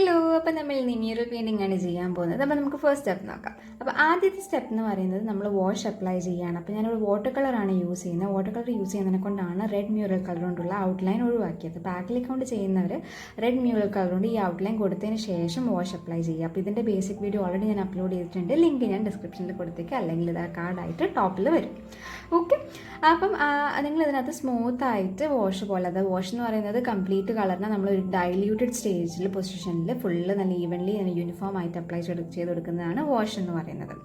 Hello, അപ്പം നമ്മൾ mural painting ആണ് ചെയ്യാൻ പോകുന്നത്. അപ്പോൾ നമുക്ക് ഫസ്റ്റ് സ്റ്റെപ്പ് നോക്കാം. അപ്പോൾ ആദ്യത്തെ സ്റ്റെപ്പ് എന്ന് പറയുന്നത് നമ്മൾ വാഷ് അപ്ലൈ ചെയ്യുകയാണ്. അപ്പോൾ ഞാനിവിടെ വാട്ടർ കളറാണ് യൂസ് ചെയ്യുന്നത്. വാട്ടർ കളർ യൂസ് ചെയ്യുന്നതിനെ കൊണ്ടാണ് റെഡ് മ്യൂറൽ കളർ കൊണ്ടുള്ള ഔട്ട്ലൈൻ ഒഴിവാക്കിയത്. അപ്പോൾ ആക്രിലിക് കൊണ്ട് ചെയ്യുന്നവർ റെഡ് മ്യൂറൽ കളർ കൊണ്ട് ഈ ഔട്ട്ലൈൻ കൊടുത്തതിന് ശേഷം വാഷ് അപ്ലൈ ചെയ്യുക. അപ്പോൾ ഇതിൻ്റെ ബേസിക് വീഡിയോ ഓൾറെഡി ഞാൻ അപ്ലോഡ് ചെയ്തിട്ടുണ്ട്. ലിങ്ക് ഞാൻ ഡിസ്ക്രിപ്ഷനിൽ കൊടുത്തേക്ക്, അല്ലെങ്കിൽ ഇത് കാർഡായിട്ട് ടോപ്പിൽ വരും. ഓക്കെ, അപ്പം നിങ്ങൾ ഇതിനകത്ത് സ്മൂത്തായിട്ട് വാഷ് പോലെ, അത് വാഷ് എന്ന് പറയുന്നത് കംപ്ലീറ്റ് കളറിനെ നമ്മളൊരു ഡൈല്യൂട്ടഡ് സ്റ്റേജിൽ പൊസിഷനിൽ ഫുള്ള് നല്ല ഈവൻലി യൂണിഫോം ആയിട്ട് അപ്ലൈ ചെയ്ത് കൊടുക്കുന്നതാണ് വാഷ് എന്ന് പറയുന്നത്.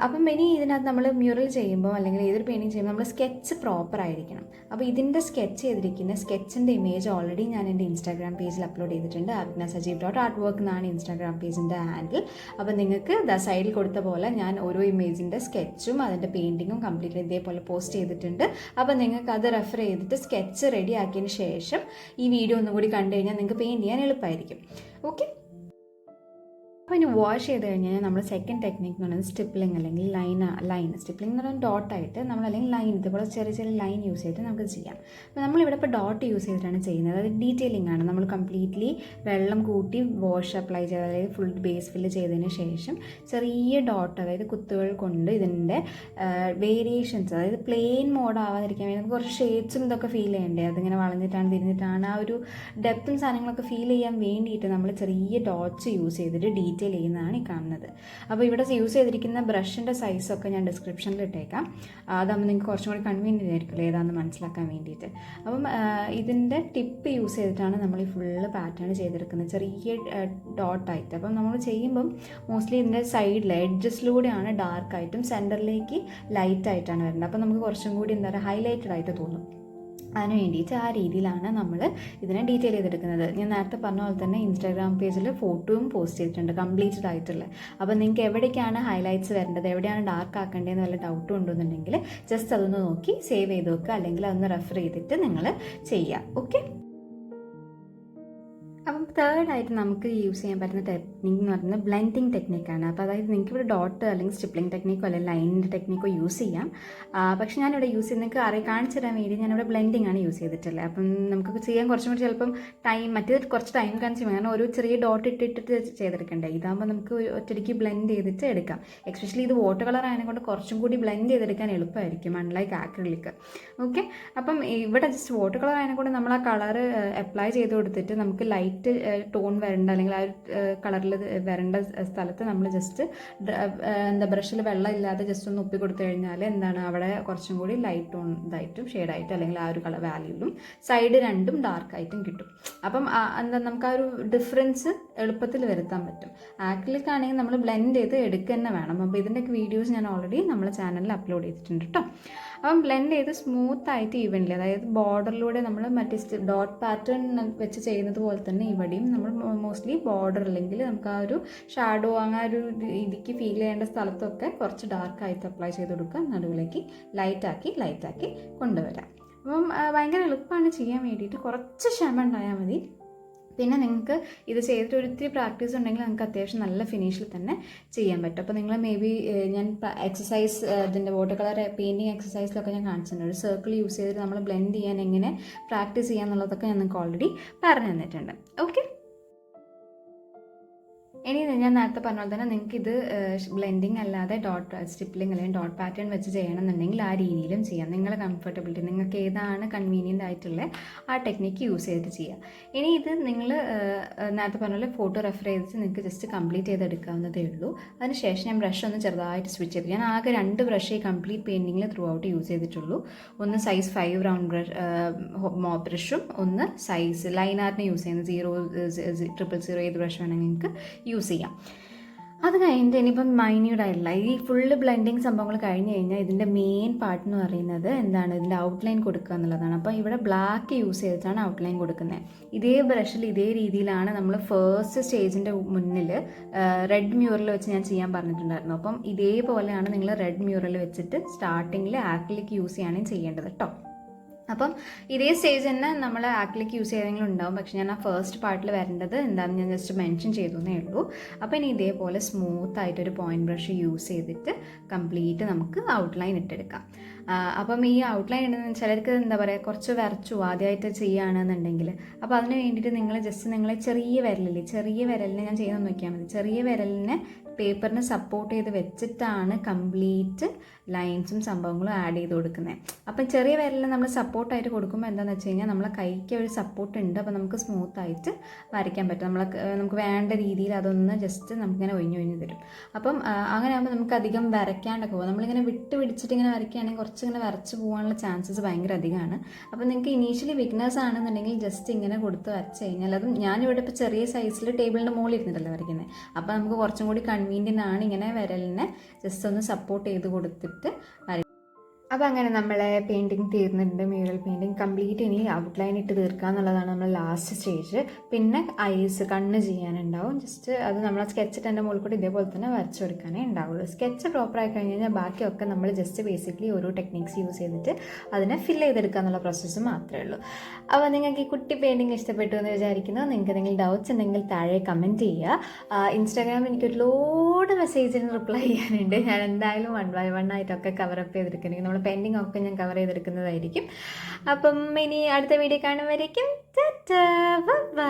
അപ്പം ഇനി ഇതിനകത്ത് നമ്മൾ മ്യൂറൽ ചെയ്യുമ്പോൾ അല്ലെങ്കിൽ ഏതൊരു പെയിൻറ്റിങ് ചെയ്യുമ്പോൾ നമ്മൾ സ്കെച്ച് പ്രോപ്പർ ആയിരിക്കണം. അപ്പോൾ ഇതിൻ്റെ സ്കെച്ച് ചെയ്തിരിക്കുന്ന സ്കെച്ചിൻ്റെ ഇമേജ് ഓൾറെഡി ഞാൻ എൻ്റെ ഇൻസ്റ്റാഗ്രാം പേജിൽ അപ്ലോഡ് ചെയ്തിട്ടുണ്ട്. Avigna Sajeev.artwork എന്നാണ് ഇൻസ്റ്റാഗ്രാം പേജിൻ്റെ ഹാൻഡിൽ. അപ്പോൾ നിങ്ങൾക്ക് സൈഡിൽ കൊടുത്ത പോലെ ഞാൻ ഓരോ ഇമേജിൻ്റെ സ്കെച്ചും അതിൻ്റെ പെയിൻറ്റിങ്ങും കംപ്ലീറ്റ് ഇതേപോലെ പോസ്റ്റ് ചെയ്തിട്ടുണ്ട്. അപ്പോൾ നിങ്ങൾക്ക് അത് റെഫർ ചെയ്തിട്ട് സ്കെച്ച് റെഡി ആക്കിയതിന് ശേഷം ഈ വീഡിയോ ഒന്നും കൂടി കണ്ടു കഴിഞ്ഞാൽ നിങ്ങൾക്ക് പെയിൻറ്റ് ചെയ്യാൻ എളുപ്പമായിരിക്കും. ഓക്കെ, അപ്പോൾ ഇനി വാഷ് ചെയ്ത് കഴിഞ്ഞാൽ നമ്മൾ സെക്കൻഡ് ടെക്നിക്ക് എന്ന് പറയുന്നത് സ്റ്റിപ്ലിംഗ് അല്ലെങ്കിൽ ലൈൻ സ്റ്റിപ്ലിംഗ് എന്ന് പറയുന്നത് ഡോട്ടായിട്ട് നമ്മൾ അല്ലെങ്കിൽ ലൈൻ ഇതുപോലെ ചെറിയ ചെറിയ ലൈൻ യൂസ് ചെയ്തിട്ട് നമുക്ക് ചെയ്യാം. അപ്പോൾ നമ്മളിവിടെ ഇപ്പോൾ ഡോട്ട് യൂസ് ചെയ്തിട്ടാണ് ചെയ്യുന്നത്. അത് ഡീറ്റെയിലിംഗ് ആണ്. നമ്മൾ കംപ്ലീറ്റ്ലി വെള്ളം കൂട്ടി വാഷ് അപ്ലൈ ചെയ്ത്, അതായത് ഫുൾ ബേസ് ഫില്ല് ചെയ്തതിന് ശേഷം ചെറിയ ഡോട്ട്, അതായത് കുത്തുകൾ കൊണ്ട് ഇതിൻ്റെ വേരിയേഷൻസ്, അതായത് പ്ലെയിൻ മോഡ് ആവാതിരിക്കാൻ വേണ്ടി നമുക്ക് കുറച്ച് ഷെയ്ഡ്സും ഇതൊക്കെ ഫീൽ ചെയ്യണ്ടേ, അതിങ്ങനെ വളഞ്ഞിട്ടാണ് തിരിഞ്ഞിട്ടാണ് ആ ഒരു ഡെപ്തും സാധനങ്ങളൊക്കെ ഫീൽ ചെയ്യാൻ വേണ്ടിയിട്ട് നമ്മൾ ചെറിയ ഡോട്ട്സ് യൂസ് ചെയ്തിട്ട് ഡീറ്റെയിൽ ചെയ്യുന്നതാണ് ഈ കാണുന്നത്. അപ്പോൾ ഇവിടെ യൂസ് ചെയ്തിരിക്കുന്ന ബ്രഷിൻ്റെ സൈസൊക്കെ ഞാൻ ഡിസ്ക്രിപ്ഷനിൽ ഇട്ടേക്കാം. അതാകുമ്പോൾ നിങ്ങൾക്ക് കുറച്ചും കൂടി കൺവീനിയൻ്റ് ആയിരിക്കുമല്ലോ ഏതാണെന്ന് മനസ്സിലാക്കാൻ വേണ്ടിയിട്ട്. അപ്പം ഇതിൻ്റെ ടിപ്പ് യൂസ് ചെയ്തിട്ടാണ് നമ്മൾ ഈ ഫുള്ള് പാറ്റേൺ ചെയ്തെടുക്കുന്നത്, ചെറിയ ഡോട്ടായിട്ട്. അപ്പം നമ്മൾ ചെയ്യുമ്പം മോസ്റ്റ്ലി ഇതിൻ്റെ സൈഡിൽ എഡ്ജസിലൂടെയാണ് ഡാർക്കായിട്ടും സെൻറ്ററിലേക്ക് ലൈറ്റായിട്ടാണ് വരുന്നത്. അപ്പം നമുക്ക് കുറച്ചും കൂടി എന്താ പറയുക ഹൈലൈറ്റഡ് ആയിട്ട് തോന്നും. അതിന് വേണ്ടിയിട്ട് ആ രീതിയിലാണ് നമ്മൾ ഇതിനെ ഡീറ്റെയിൽ ചെയ്തെടുക്കുന്നത്. ഞാൻ നേരത്തെ പറഞ്ഞ പോലെ തന്നെ ഇൻസ്റ്റാഗ്രാം പേജിൽ ഫോട്ടോയും പോസ്റ്റ് ചെയ്തിട്ടുണ്ട് കംപ്ലീറ്റഡ് ആയിട്ടുള്ള. അപ്പോൾ നിങ്ങൾക്ക് എവിടേക്കാണ് ഹൈലൈറ്റ്സ് വരേണ്ടത്, എവിടെയാണ് ഡാർക്ക് ആക്കേണ്ടതെന്ന് വല്ല ഡൗട്ടും ഉണ്ടെന്നുണ്ടെങ്കിൽ ജസ്റ്റ് അതൊന്ന് നോക്കി സേവ് ചെയ്ത് വെക്കുക, അല്ലെങ്കിൽ അതൊന്ന് റെഫർ ചെയ്തിട്ട് നിങ്ങൾ ചെയ്യുക. ഓക്കെ, അപ്പം തേർഡായിട്ട് നമുക്ക് യൂസ് ചെയ്യാൻ പറ്റുന്ന ടെക്നിക്ക് എന്ന് പറയുന്നത് ബ്ലെൻഡിങ് ടെക്നിക്കാണ്. അപ്പോൾ അതായത് നിങ്ങൾക്ക് ഇവിടെ ഡോട്ട് അല്ലെങ്കിൽ സ്റ്റിപ്ലിംഗ് ടെക്നിക്കോ അല്ലെങ്കിൽ ലൈനിൻ്റെ ടെക്നിക്കോ യൂസ് ചെയ്യാം. പക്ഷേ ഞാനിവിടെ യൂസ് ചെയ്ത് നിങ്ങൾക്ക് കാണിച്ചു തരാൻ വേണ്ടി ഞാനിവിടെ ബ്ലെൻഡിങ് ആണ് യൂസ് ചെയ്തിട്ടുള്ളത്. അപ്പം നമുക്ക് ചെയ്യാൻ കുറച്ചും കൂടി ചിലപ്പം മറ്റേത് കുറച്ച് ടൈം കൺസ്യൂം, കാരണം ഒരു ചെറിയ ഡോട്ട് ഇട്ടിട്ട് ചെയ്തെടുക്കണ്ടേ. ഇതാകുമ്പോൾ നമുക്ക് ഒറ്റയ്ക്ക് ബ്ലെൻഡ് ചെയ്തിട്ട് എടുക്കാം. എസ്പെഷ്യലി ഇത് വാട്ടർ കളർ ആയതുകൊണ്ട് കുറച്ചും കൂടി ബ്ലെൻഡ് ചെയ്തെടുക്കാൻ എളുപ്പമായിരിക്കും, അൺലൈക്ക് ആക്രിലിക്. ഓക്കെ, അപ്പം ഇവിടെ ജസ്റ്റ് വാട്ടർ കളർ ആയതുകൊണ്ട് നമ്മൾ ആ കളർ അപ്ലൈ ചെയ്ത് കൊടുത്തിട്ട് നമുക്ക് ലൈറ്റ് ടോൺ വരേണ്ട അല്ലെങ്കിൽ ആ ഒരു കളറിൽ വരേണ്ട സ്ഥലത്ത് നമ്മൾ ജസ്റ്റ് ബ്രഷിൽ വെള്ളം ഇല്ലാതെ ജസ്റ്റ് ഒന്ന് ഒപ്പി കൊടുത്തു കഴിഞ്ഞാൽ എന്താണ് അവിടെ കുറച്ചും കൂടി ലൈറ്റ് ടോൺ ഇതായിട്ടും ഷെയ്ഡായിട്ടും അല്ലെങ്കിൽ ആ ഒരു കളർ വാല്യൂലും സൈഡ് രണ്ടും ഡാർക്കായിട്ടും കിട്ടും. അപ്പം നമുക്ക് ആ ഒരു ഡിഫറൻസ് എളുപ്പത്തിൽ വരുത്താൻ പറ്റും. ആക്രിലിക് ആണെങ്കിൽ നമ്മൾ ബ്ലെൻഡ് ചെയ്ത് എടുക്കുക തന്നെ വേണം. അപ്പോൾ ഇതിൻ്റെയൊക്കെ വീഡിയോസ് ഞാൻ ഓൾറെഡി നമ്മുടെ ചാനലിൽ അപ്ലോഡ് ചെയ്തിട്ടുണ്ട് കേട്ടോ. അപ്പം ബ്ലെൻഡ് ചെയ്ത് സ്മൂത്തായിട്ട് ഈവൻലി, അതായത് ബോർഡറിലൂടെ നമ്മൾ മറ്റേ ഡോട്ട് പാറ്റേൺ വെച്ച് ചെയ്യുന്നത് പോലെ തന്നെ ഇവിടെയും നമ്മൾ മോസ്റ്റ്ലി ബോർഡർ അല്ലെങ്കിൽ നമുക്ക് ആ ഒരു ഷാഡോ അങ്ങനെ ഒരു രീതിക്ക് ഫീൽ ചെയ്യേണ്ട സ്ഥലത്തൊക്കെ കുറച്ച് ഡാർക്കായിട്ട് അപ്ലൈ ചെയ്ത് കൊടുക്കുക, നടുവിലേക്ക് ലൈറ്റാക്കി കൊണ്ടുവരാം. അപ്പം ഭയങ്കര എളുപ്പമാണ് ചെയ്യാൻ വേണ്ടിയിട്ട്, കുറച്ച് ക്ഷമ ഉണ്ടായാൽ മതി. പിന്നെ നിങ്ങൾക്ക് ഇത് ചെയ്തിട്ട് ഒരിത്തിരി പ്രാക്ടീസ് ഉണ്ടെങ്കിൽ നിങ്ങൾക്ക് അത്യാവശ്യം നല്ല ഫിനിഷിൽ തന്നെ ചെയ്യാൻ പറ്റും. അപ്പോൾ നിങ്ങൾ മേ ബി ഞാൻ എക്സസൈസ് ഇതിൻ്റെ വാട്ടർ കളർ പെയിൻറ്റിങ് എക്സസൈസിലൊക്കെ ഞാൻ കാണിച്ചിട്ടുണ്ട്. ഒരു സർക്കിൾ യൂസ് ചെയ്തിട്ട് നമ്മൾ ബ്ലെൻഡ് ചെയ്യാൻ എങ്ങനെ പ്രാക്ടീസ് ചെയ്യാന്നുള്ളതൊക്കെ ഞാൻ നിങ്ങൾക്ക് ഓൾറെഡി പറഞ്ഞു തന്നിട്ടുണ്ട്. ഓക്കെ, ഇനി ഞാൻ നേരത്തെ പറഞ്ഞ പോലെ തന്നെ നിങ്ങൾക്ക് ഇത് ബ്ലെൻഡിങ് അല്ലാതെ സ്റ്റിപ്ലിംഗ് അല്ലെങ്കിൽ ഡോട്ട് പാറ്റേൺ വെച്ച് ചെയ്യണമെന്നുണ്ടെങ്കിൽ ആ രീതിയിലും ചെയ്യാം. നിങ്ങളുടെ കംഫർട്ടബിലിറ്റി, നിങ്ങൾക്ക് ഏതാണ് കൺവീനിയൻ്റ് ആയിട്ടുള്ള ആ ടെക്നിക്ക് യൂസ് ചെയ്തിട്ട് ചെയ്യാം. ഇനി ഇത് നിങ്ങൾ നേരത്തെ പറഞ്ഞ പോലെ ഫോട്ടോ റെഫർ ചെയ്തിട്ട് നിങ്ങൾക്ക് ജസ്റ്റ് കംപ്ലീറ്റ് ചെയ്തെടുക്കാവുന്നതേ ഉള്ളൂ. അതിനുശേഷം ഞാൻ ബ്രഷ് ഒന്ന് ചെറുതായിട്ട് സ്വിച്ച് ചെയ്തു. ഞാൻ ആകെ 2 ബ്രഷേ കംപ്ലീറ്റ് പെയിൻറ്റിങ്ങിൽ ത്രൂ ഔട്ട് യൂസ് ചെയ്തിട്ടുള്ളൂ. ഒന്ന് സൈസ് 5 റൗണ്ട് ബ്രഷും ഒന്ന് സൈസ് ലൈൻ ആർട്ടിന് യൂസ് ചെയ്യുന്നത് 000 ഏത് ബ്രഷ് വേണമെങ്കിൽ നിങ്ങൾക്ക് യൂസ് ചെയ്യാം. അത് കഴിഞ്ഞിട്ട് ഇനിയിപ്പം മൈന്യൂട്ട് ആയിട്ടുള്ള ഈ ഫുള്ള് ബ്ലെൻഡിങ് സംഭവങ്ങൾ കഴിഞ്ഞ് കഴിഞ്ഞാൽ ഇതിൻ്റെ മെയിൻ പാർട്ട് എന്ന് പറയുന്നത് എന്താണ്, ഇതിൻ്റെ ഔട്ട്ലൈൻ കൊടുക്കുക എന്നുള്ളതാണ്. അപ്പോൾ ഇവിടെ ബ്ലാക്ക് യൂസ് ചെയ്തിട്ടാണ് ഔട്ട്ലൈൻ കൊടുക്കുന്നത്. ഇതേ ബ്രഷിൽ ഇതേ രീതിയിലാണ് നമ്മൾ ഫസ്റ്റ് സ്റ്റേജിൻ്റെ മുന്നിൽ റെഡ് മ്യൂറൽ വെച്ച് ഞാൻ ചെയ്യാൻ പറഞ്ഞിട്ടുണ്ടായിരുന്നു. അപ്പം ഇതേപോലെയാണ് നിങ്ങൾ റെഡ് മ്യൂറൽ വെച്ചിട്ട് സ്റ്റാർട്ടിങ്ങിൽ ആക്രിലിക് യൂസ് ചെയ്യുകയാണെങ്കിൽ ചെയ്യേണ്ടത് കേട്ടോ. അപ്പം ഇതേ സ്റ്റേജ് തന്നെ നമ്മൾ ആക്രിലിക് യൂസ് ചെയ്തെങ്കിലും ഉണ്ടാവും. പക്ഷെ ഞാൻ ആ ഫസ്റ്റ് പാർട്ടിൽ വരേണ്ടത് എന്താണെന്ന് ഞാൻ ജസ്റ്റ് മെൻഷൻ ചെയ്തേ ഉള്ളൂ. അപ്പോൾ ഇനി ഇതേപോലെ സ്മൂത്തായിട്ടൊരു പോയിൻറ്റ് ബ്രഷ് യൂസ് ചെയ്തിട്ട് കംപ്ലീറ്റ് നമുക്ക് ഔട്ട്ലൈൻ ഇട്ടെടുക്കാം. അപ്പം ഈ ഔട്ട്ലൈൻ ഇടുന്ന ചിലർക്ക് എന്താ പറയുക കുറച്ച് വരച്ചു ആദ്യമായിട്ട് ചെയ്യുകയാണെന്നുണ്ടെങ്കിൽ അപ്പോൾ അതിന് വേണ്ടിയിട്ട് നിങ്ങൾ ജസ്റ്റ് നിങ്ങളെ ചെറിയ വിരലിനെ ഞാൻ ചെയ്യുന്നത് നോക്കിയാൽ മതി. ചെറിയ വിരലിനെ പേപ്പറിന് സപ്പോർട്ട് ചെയ്ത് വെച്ചിട്ടാണ് കംപ്ലീറ്റ് ലൈൻസും സംഭവങ്ങളും ആഡ് ചെയ്ത് കൊടുക്കുന്നത്. അപ്പം ചെറിയ വിരലിൽ നമ്മൾ സപ്പോർട്ടായിട്ട് കൊടുക്കുമ്പോൾ എന്താണെന്ന് വെച്ച് കഴിഞ്ഞാൽ നമ്മളെ കൈക്ക് ഒരു സപ്പോർട്ട് ഉണ്ട്. അപ്പോൾ നമുക്ക് സ്മൂത്തായിട്ട് വരയ്ക്കാൻ പറ്റും. നമുക്ക് വേണ്ട രീതിയിൽ അതൊന്ന് ജസ്റ്റ് നമുക്കിങ്ങനെ ഒഴിഞ്ഞു തരും. അപ്പം അങ്ങനെ ആകുമ്പോൾ നമുക്ക് അധികം വരയ്ക്കാണ്ടൊക്കെ പോകും. നമ്മളിങ്ങനെ പിടിച്ചിട്ട് ഇങ്ങനെ വരയ്ക്കുകയാണെങ്കിൽ കുറച്ചിങ്ങനെ വരച്ച് പോകാനുള്ള ചാൻസസ് ഭയങ്കര അധികമാണ്. അപ്പോൾ നിങ്ങൾക്ക് ഇനീഷ്യലി ബിഗിനേഴ്സ് ആണെന്നുണ്ടെങ്കിൽ ജസ്റ്റ് ഇങ്ങനെ കൊടുത്ത് വരച്ച് കഴിഞ്ഞാൽ, അതും ഞാനിവിടെ ഇപ്പോൾ ചെറിയ സൈസിൽ ടേബിളിൻ്റെ മുകളിൽ ഇരുന്നിട്ടല്ലേ വരയ്ക്കുന്നത്. അപ്പോൾ നമുക്ക് കുറച്ചും കൂടി കൺവീനിയൻ്റ് ആണ് ഇങ്ങനെ വിരലിനെ ജസ്റ്റ് ഒന്ന് സപ്പോർട്ട് ചെയ്ത് കൊടുത്തിട്ട് വരയ്ക്കുക. അപ്പോൾ അങ്ങനെ നമ്മളെ പെയിൻറ്റിങ് തീർന്നിട്ടുണ്ട്. മ്യൂറൽ പെയിൻറ്റിങ് കംപ്ലീറ്റ് ഇനി ഔട്ട്ലൈൻ ഇട്ട് തീർക്കുക എന്നുള്ളതാണ് നമ്മൾ ലാസ്റ്റ് സ്റ്റേജ്. പിന്നെ ഐസ് കണ്ണ് ചെയ്യാനുണ്ടാവും. ജസ്റ്റ് അത് നമ്മൾ സ്കെച്ച് എൻ്റെ മുകളിൽ കൂടി ഇതേപോലെ തന്നെ വരച്ചു കൊടുക്കാനേ ഉണ്ടാവുള്ളൂ. സ്കെച്ച് പ്രോപ്പറായി കഴിഞ്ഞ് കഴിഞ്ഞാൽ ബാക്കിയൊക്കെ നമ്മൾ ജസ്റ്റ് ബേസിക്കലി ഓരോ ടെക്നിക്സ് യൂസ് ചെയ്തിട്ട് അതിനെ ഫില്ല് ചെയ്തെടുക്കുക എന്നുള്ള പ്രോസസ്സ് മാത്രമേ ഉള്ളൂ. അപ്പോൾ നിങ്ങൾക്ക് ഈ കുട്ടി പെയിൻറ്റിങ് ഇഷ്ടപ്പെട്ടു എന്ന് വിചാരിക്കുന്നു. നിങ്ങൾക്ക് എന്തെങ്കിലും ഡൗട്ട്സ് ഉണ്ടെങ്കിൽ താഴെ കമൻറ്റ് ചെയ്യുക. ഇൻസ്റ്റാഗ്രാമിൽ എനിക്ക് ഒരുപാട് മെസ്സേജിന് റിപ്ലൈ ചെയ്യാനുണ്ട്. ഞാൻ എന്തായാലും 1 by 1 ആയിട്ടൊക്കെ കവറപ്പ് ചെയ്തെടുക്കണമെങ്കിൽ നമ്മൾ പെൻഡിങ് ഒക്കെ ഞാൻ കവർ ചെയ്തെടുക്കുന്നതായിരിക്കും. അപ്പം ഇനി അടുത്ത വീഡിയോ കാണുമ്പോഴേക്കും ടാറ്റാ ബൈ.